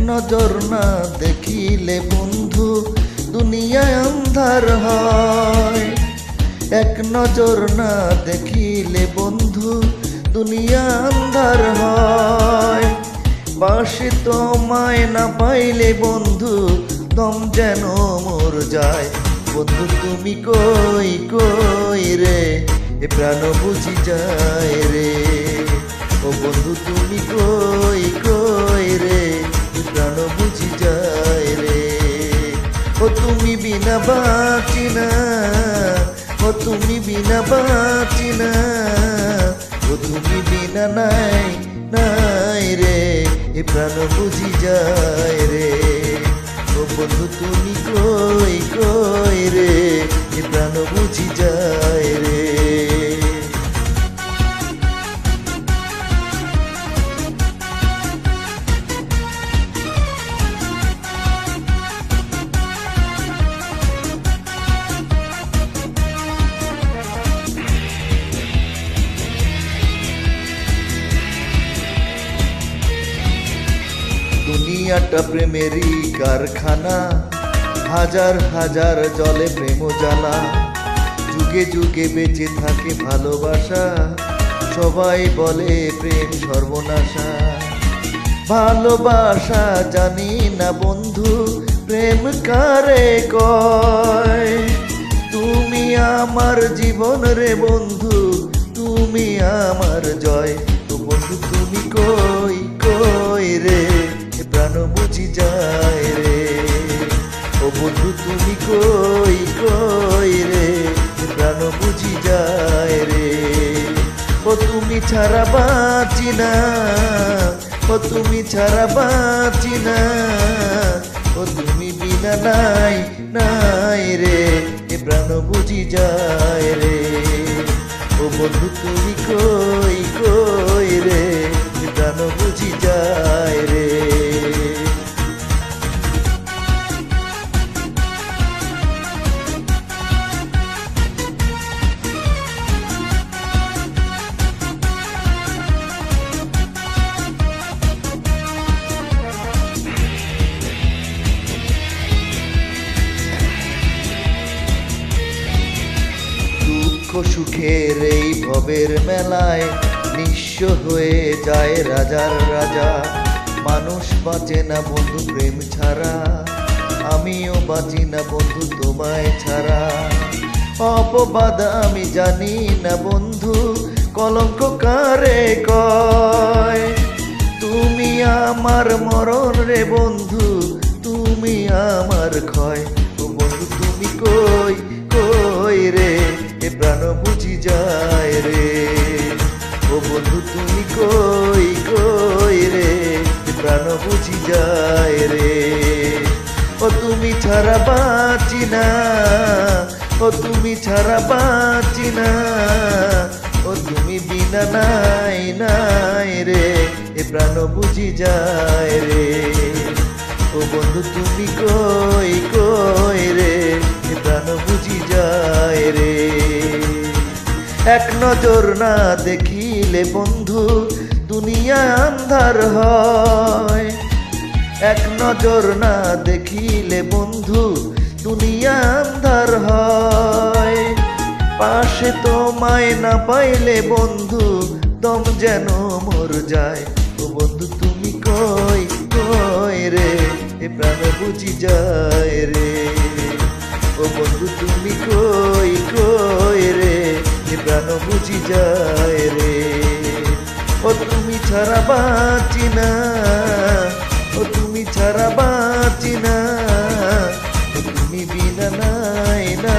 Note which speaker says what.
Speaker 1: নজর না দেখিলে বন্ধু দুনিয়ায় অন্ধার হয়। এক নজর না দেখিলে বন্ধু দুনিয়া অন্ধার হয়। পাশে তোমায় না পাইলে বন্ধু দম যেন মোর যায়। বন্ধু তুমি কই কই রে এ প্রাণ বুঝি যায় রে। ও বন্ধু তুমি কই কই রে এ প্রাণ বুঝি যায় রে। ও তুমি বিনা বাঁচি না, ও তুমি বিনা বাঁচি না, ও তুমি বিনা নাই নাই রে এ প্রাণ বুঝি যায় রে। ও বন্ধু তুমি কই কই রে এ প্রাণ বুঝি যায় রে। দুনিয়াটা প্রেমেরই কারখানা, হাজার হাজার জলে প্রেম জ্বালা। যুগে যুগে বেঁচে থাকে ভালোবাসা, সবাই বলে প্রেম সর্বনাশা। ভালোবাসা জানি না বন্ধু প্রেম কারে কয়। তুমি আমার জীবন রে বন্ধু, তুমি আমার জয়। তো বন্ধু তুমি কই কই রে প্রাণ বুঝি যায় রে। ও বন্ধু তুমি কই কই রে প্রাণ বুঝি যায় রে। ও তুমি ছাড়া বাঁচি না, ও তুমি ছাড়া বাঁচি না, ও তুমি বিনা নাই নাই রে এ প্রাণ বুঝি যায় রে। ও বন্ধু তুমি কই কই রে এ প্রাণ বুঝি যায় রে। সুখের এই ভবের মেলায় নিঃস্ব হয়ে যায় রাজার রাজা। মানুষ বাঁচে না বন্ধু প্রেম ছাড়া, আমিও বাঁচি না বন্ধু তোমায় ছাড়া। অপবাদ আমি জানি না বন্ধু কলঙ্ক কারে কয়। তুমি আমার মরণ রে বন্ধু, তুমি আমার ক্ষয়। ও বন্ধু তুমি কই কই রে এ প্রাণ বুঝি যায় রে। ও বন্ধু তুমি কই কই রে এ প্রাণ বুঝি যায় রে। ও তুমি ছাড়া বাঁচি না, ও তুমি ছাড়া বাঁচি না, ও তুমি বিনা নাই নাই রে এ প্রাণ বুঝি যায় রে। ও বন্ধু তুমি কই কই রে এ প্রাণ বুঝি যায় রে। এক নজর না দেখিলে বন্ধু দুনিয়া আন্ধার হয়। এক নজর না দেখিলে বন্ধু দুনিয়া আন্ধার হয়। পাশে তোমায় না পাইলে বন্ধু দম যেন মোর যায়। ও বন্ধু তুমি কই কই রে এ প্রাণ বুঝি যায় রে। ও বন্ধু তুমি কই কই রে এ প্রাণ বুঝি যায় রে। ও তুমি ছাড়া বাঁচি না, ও তুমি ছাড়া বাঁচি না, ও তুমি বিনা নাই না